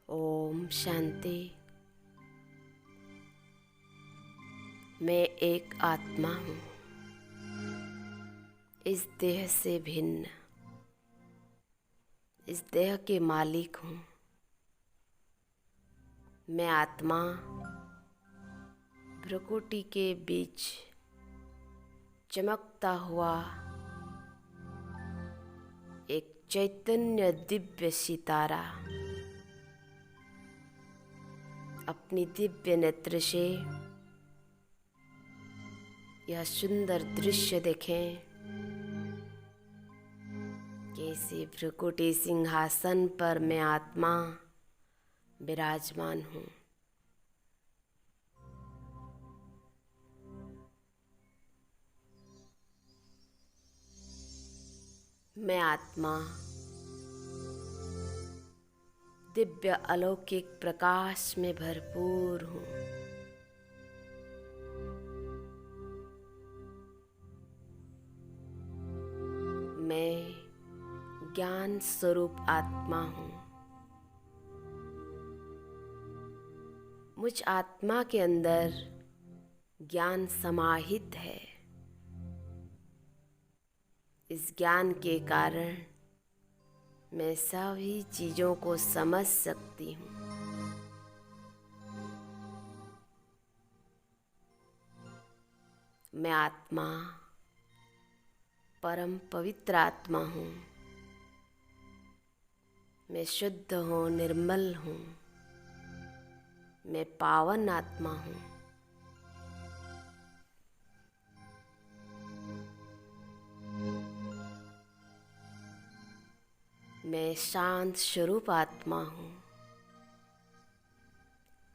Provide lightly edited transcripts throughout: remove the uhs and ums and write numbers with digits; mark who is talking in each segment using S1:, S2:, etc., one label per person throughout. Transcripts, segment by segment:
S1: ओम शांति। मैं एक आत्मा हूँ, इस देह से भिन्न, इस देह के मालिक हूँ। मैं आत्मा भ्रुकुटी के बीच चमकता हुआ एक चैतन्य दिव्य सितारा अपनी दिव्य नेत्र से यह सुंदर दृश्य देखें। कैसे भ्रुकुटी सिंहासन पर मैं आत्मा विराजमान हूँ। मैं आत्मा दिव्य अलौकिक प्रकाश में भरपूर हूँ। मैं ज्ञान स्वरूप आत्मा हूँ। मुझ आत्मा के अंदर ज्ञान समाहित है। इस ज्ञान के कारण मैं सभी चीज़ों को समझ सकती हूँ। मैं आत्मा परम पवित्र आत्मा हूँ। मैं शुद्ध हूँ, निर्मल हूँ। मैं पावन आत्मा हूँ। मैं शांत स्वरूप आत्मा हूँ।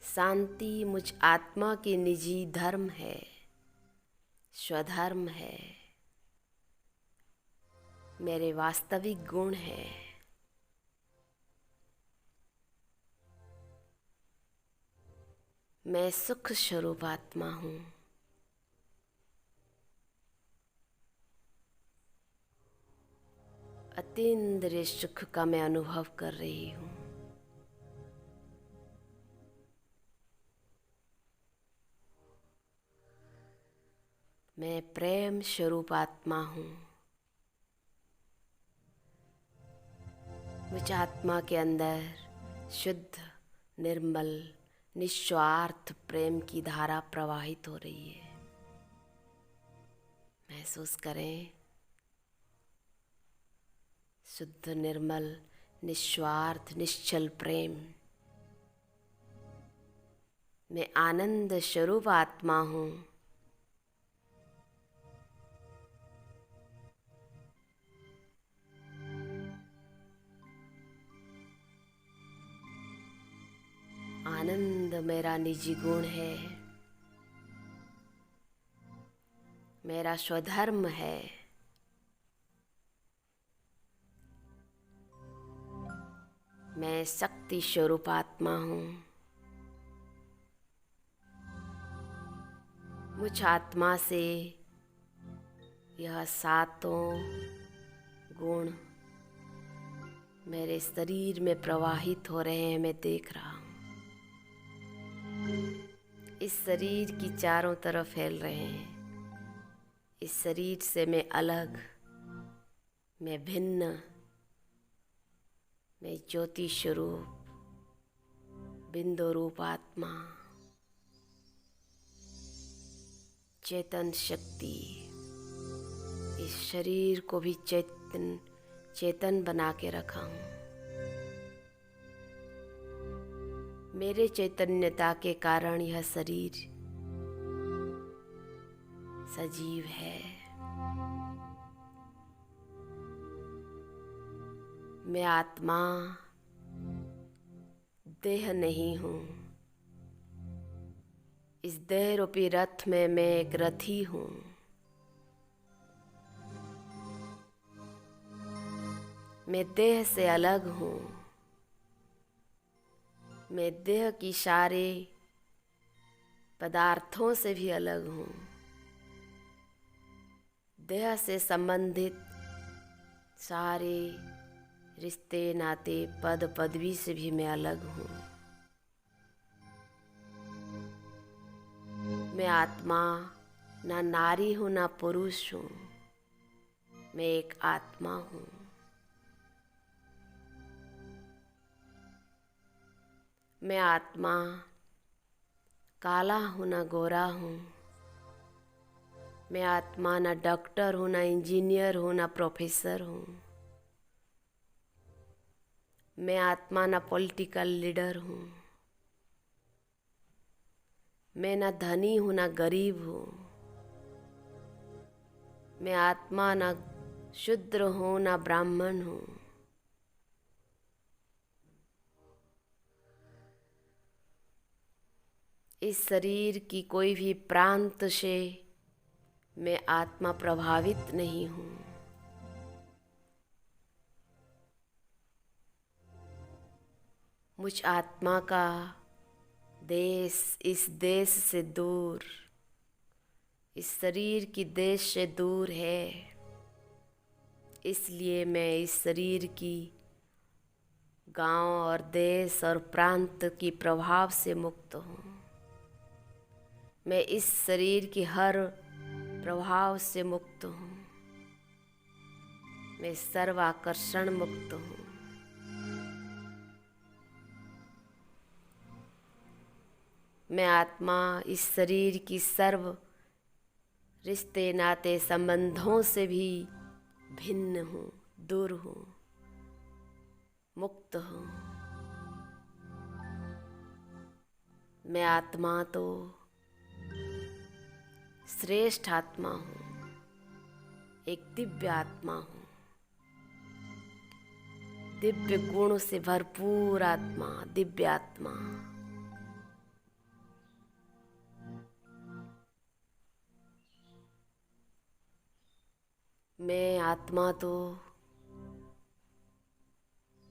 S1: शांति मुझ आत्मा की निजी धर्म है, स्वधर्म है, मेरे वास्तविक गुण है। मैं सुख स्वरूप आत्मा हूँ। अतीन्द्रिय सुख का मैं अनुभव कर रही हूँ। मैं प्रेम स्वरूप आत्मा हूँ। मुझ आत्मा के अंदर शुद्ध, निर्मल, निस्वार्थ प्रेम की धारा प्रवाहित हो रही है। महसूस करें, शुद्ध, निर्मल, निस्वार्थ, निश्चल प्रेम। मैं आनंद स्वरूप आत्मा हूँ। आनंद मेरा निजी गुण है, मेरा स्वधर्म है। मैं शक्ति स्वरूप आत्मा हूँ। मुझ आत्मा से यह सातों गुण मेरे शरीर में प्रवाहित हो रहे हैं। मैं देख रहा हूँ। इस शरीर की चारों तरफ फैल रहे हैं। इस शरीर से मैं अलग, मैं भिन्न, मैं ज्योति स्वरूप बिंदु रूप आत्मा, चेतन शक्ति इस शरीर को भी चेतन बना के रखा हूँ। मेरे चैतन्यता के कारण यह शरीर सजीव है। मैं आत्मा देह नहीं हूँ। इस देह रूपी रथ में मैं एक रथी हूँ। मैं देह से अलग हूँ। मैं देह की सारे पदार्थों से भी अलग हूँ। देह से संबंधित सारे रिश्ते नाते पद पदवी से भी मैं अलग हूँ। मैं आत्मा ना नारी हूँ ना पुरुष हूँ, मैं एक आत्मा हूँ। मैं आत्मा काला हूँ ना गोरा हूँ, मैं आत्मा ना डॉक्टर हूँ ना इंजीनियर हूँ ना प्रोफेसर हूँ, मैं आत्मा ना पॉलिटिकल लीडर हूँ, मैं ना धनी हूँ ना गरीब हूँ, मैं आत्मा ना शूद्र हूँ ना ब्राह्मण हूँ। इस शरीर की कोई भी प्रांत से मैं आत्मा प्रभावित नहीं हूँ। मुझ आत्मा का देश इस देश से दूर, इस शरीर की देश से दूर है, इसलिए मैं इस शरीर की गांव और देश और प्रांत की प्रभाव से मुक्त हूँ। मैं इस शरीर की हर प्रभाव से मुक्त हूँ। मैं सर्वाकर्षण मुक्त हूँ। मैं आत्मा इस शरीर की सर्व रिश्ते नाते संबंधों से भी भिन्न हूँ, दूर हूँ, मुक्त हूँ। मैं आत्मा तो श्रेष्ठ आत्मा हूँ, एक दिव्य आत्मा हूँ, दिव्य गुणों से भरपूर आत्मा, दिव्य आत्मा। मैं आत्मा तो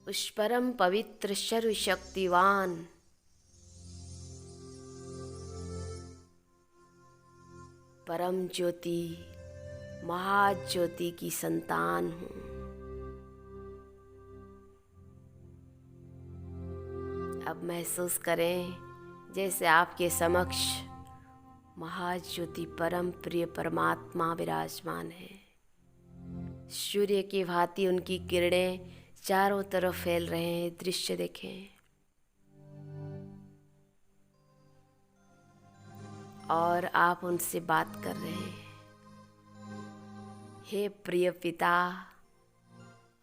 S1: उस परम पवित्र सर्वशक्तिवान परम ज्योति महाज्योति की संतान हूँ। अब महसूस करें जैसे आपके समक्ष महाज्योति परम प्रिय परमात्मा विराजमान है। सूर्य की भांति उनकी किरणें चारों तरफ फैल रहे हैं। दृश्य देखें और आप उनसे बात कर रहे हैं। हे प्रिय पिता,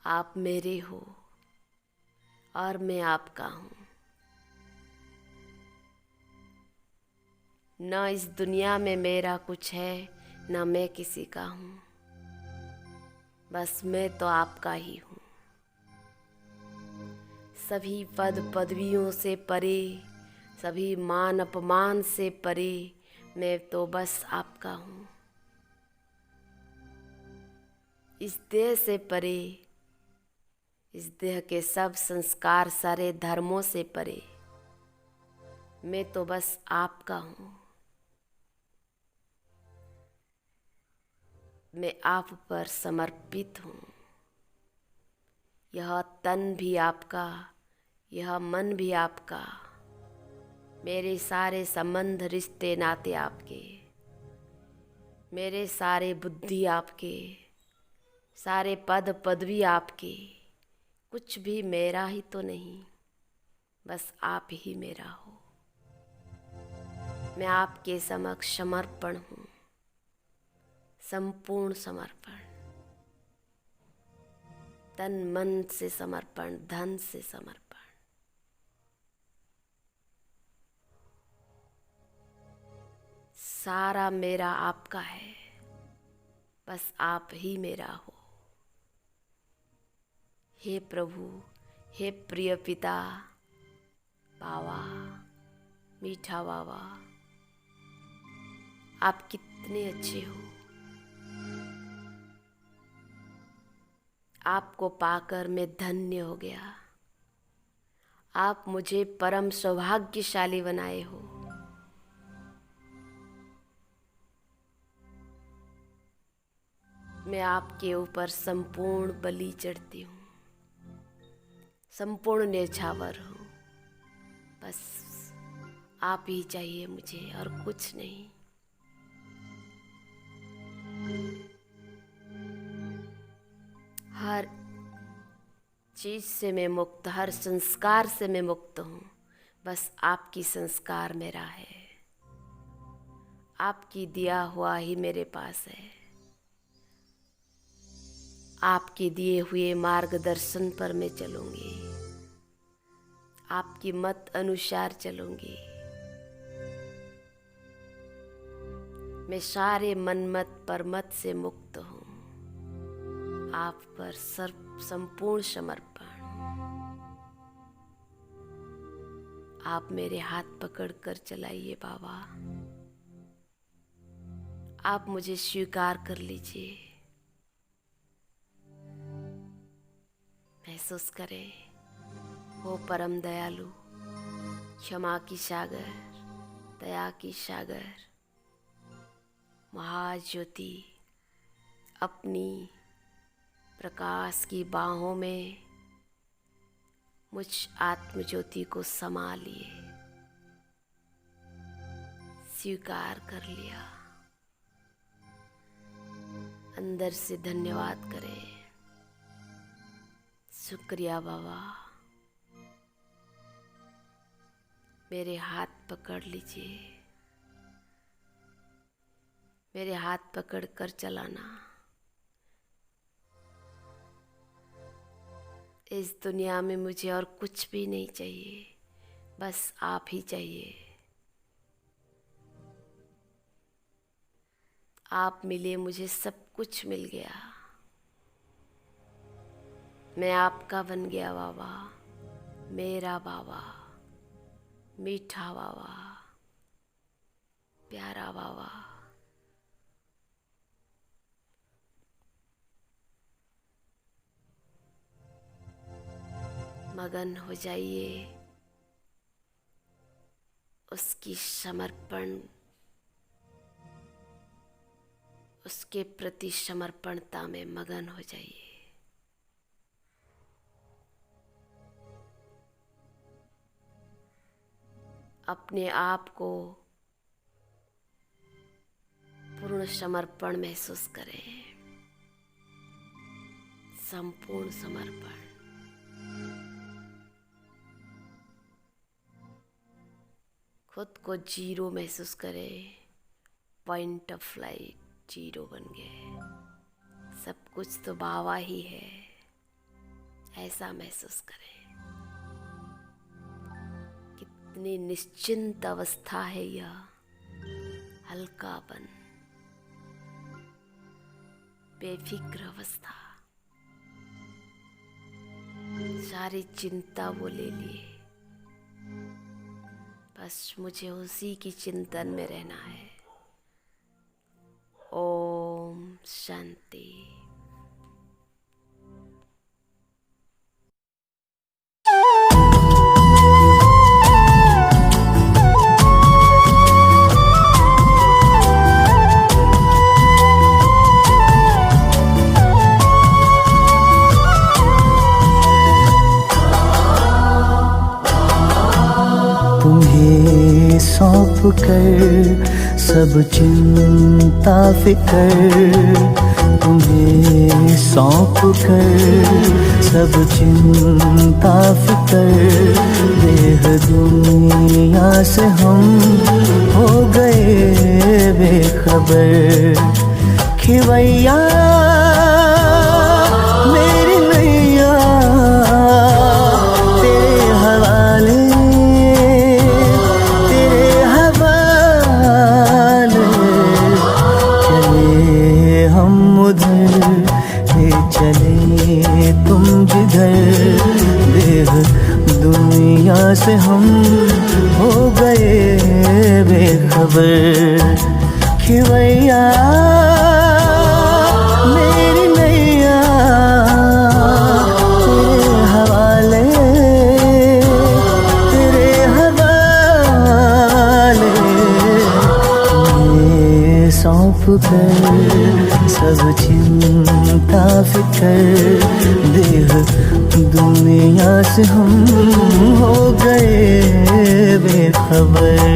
S1: आप मेरे हो और मैं आपका हूँ। न इस दुनिया में मेरा कुछ है, न मैं किसी का हूँ, बस मैं तो आपका ही हूँ। सभी पद पदवियों से परे, सभी मान अपमान से परे, मैं तो बस आपका हूँ। इस देह से परे, इस देह के सब संस्कार सारे धर्मों से परे, मैं तो बस आपका हूँ। मैं आप पर समर्पित हूँ। यह तन भी आपका, यह मन भी आपका, मेरे सारे संबंध रिश्ते नाते आपके, मेरे सारे बुद्धि आपके, सारे पद पदवी आपके, कुछ भी मेरा ही तो नहीं, बस आप ही मेरा हो। मैं आपके समक्ष समर्पण हूँ, संपूर्ण समर्पण, तन मन से समर्पण, धन से समर्पण। सारा मेरा आपका है, बस आप ही मेरा हो। हे प्रभु, हे प्रिय पिता, बाबा, मीठा बाबा, आप कितने अच्छे हो। आपको पाकर मैं धन्य हो गया। आप मुझे परम सौभाग्यशाली बनाए हो। मैं आपके ऊपर संपूर्ण बलि चढ़ती हूँ। संपूर्ण न्यौछावर हूँ। बस आप ही चाहिए मुझे और कुछ नहीं। हर चीज से मैं मुक्त, हर संस्कार से मैं मुक्त हूँ। बस आपकी संस्कार मेरा है, आपकी दिया हुआ ही मेरे पास है। आपके दिए हुए मार्गदर्शन पर मैं चलूँगी, आपकी मत अनुसार चलूँगी। मैं सारे मनमत परमत से मुक्त हूँ। आप पर संपूर्ण समर्पण। आप मेरे हाथ पकड़कर चलाइए बाबा। आप मुझे स्वीकार कर लीजिए। महसूस करें, हो परम दयालु, क्षमा की सागर, दया की सागर, महाज्योति अपनी प्रकाश की बाहों में मुझ आत्मज्योति को समा लिए, स्वीकार कर लिया। अंदर से धन्यवाद करें। शुक्रिया बाबा। मेरे हाथ पकड़ लीजिए, मेरे हाथ पकड़ कर चलाना। इस दुनिया में मुझे और कुछ भी नहीं चाहिए, बस आप ही चाहिए। आप मिले, मुझे सब कुछ मिल गया। मैं आपका बन गया बाबा, मेरा बाबा, मीठा बाबा, प्यारा बाबा। मगन हो जाइए उसकी समर्पण, उसके प्रति समर्पणता में मगन हो जाइए। अपने आप को पूर्ण समर्पण महसूस करें, संपूर्ण समर्पण। खुद को जीरो महसूस करें, पॉइंट ऑफ लाइट जीरो बन गए। सब कुछ तो बाबा ही है, ऐसा महसूस करें। कितनी निश्चिंत अवस्था है यह, हल्कापन, बेफिक्र अवस्था। सारी चिंता वो ले लिए, बस मुझे उसी की चिंतन में रहना है। ओम शांति।
S2: तुम्हें सौंप कर सब चिंता फिकर, तुम्हें सौंप कर सब चिंता फिकर। देह दुनिया से हम हो गए बेखबर। खिवैया मेरी नैया तेरे हवाले, तेरे हवाले। चले हम उधर, ले चले तुम जिधर। देह दुनिया से हम हो गए बेखबर। खिवैया मेरी नैया तेरे हवाले, तेरे हवाले। तुम्हें सौंप कर सब चिंता फिकर, देह दुनिया से हम हो गए बेखबर।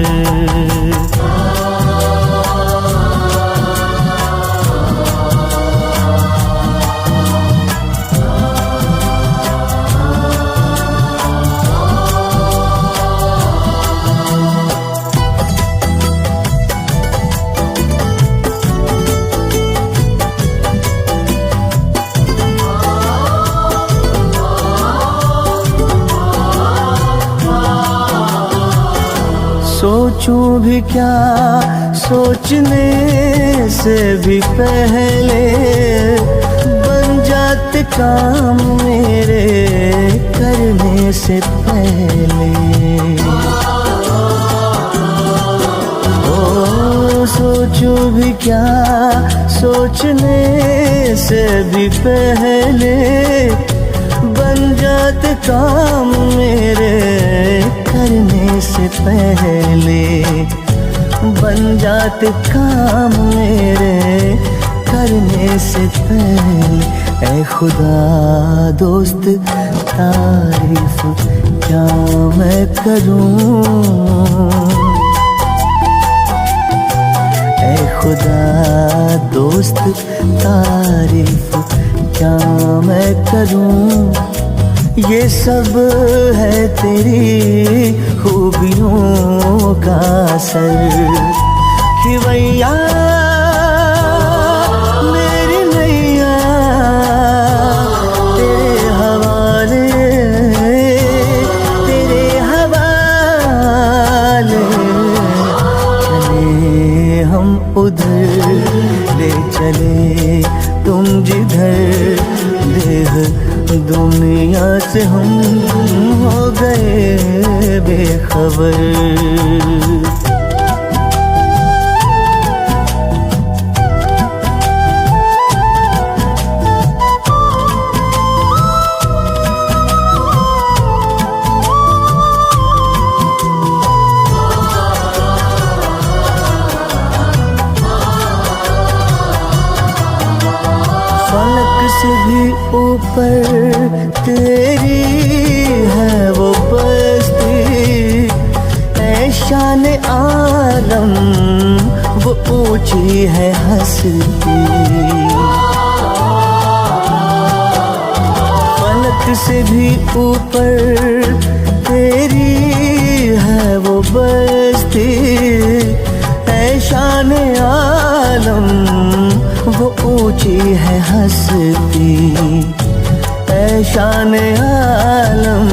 S2: सोचूं भी क्या सोचने से भी पहले, बन जाते काम मेरे करने से पहले। ओ सोचूं भी क्या सोचने से भी पहले, बन जाते काम मेरे करने से पहले, बन जाते काम मेरे करने से पहले। ऐ खुदा दोस्त तारीफ क्या मैं करूं, ऐ खुदा दोस्त तारीफ क्या मैं करूं। ये सब है तेरी खूबियों का असर, खिवैया मेरी नैया तेरे हवाले, तेरे हवाले। चले हम उधर ले चले तुम जिधर, देह दुनिया से हम हो गए बेखबर। फलक से भी ऊपर तेरी है वो बस्ती, ऐ शान आलम वो ऊंची है हस्ती। फलक से भी ऊपर तेरी है वो बस्ती, ऐ शान आलम वो ऊंची है हस्ती। ऐ शान आलम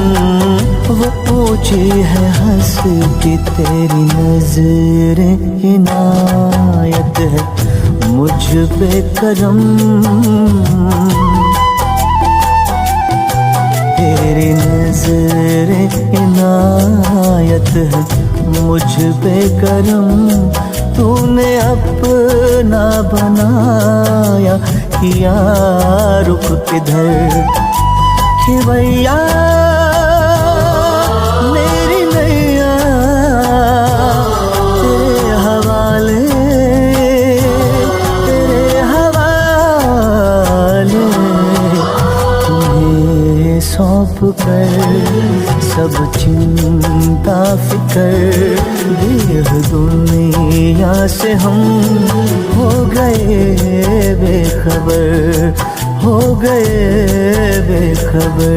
S2: वो ऊंची है हस्ती। तेरी नजर इनायत है मुझ पे करम, तेरी नजर इनायत है मुझ पे करम। तूने अपना बनाया किया रुख किधर, खिवैया मेरी नैया तेरे हवाले, तेरे हवाले। तुम्हें सौंप कर सब चिंता फिकर, देह दुनिया से हम हो गए बेखबर, हो गए बेखबर।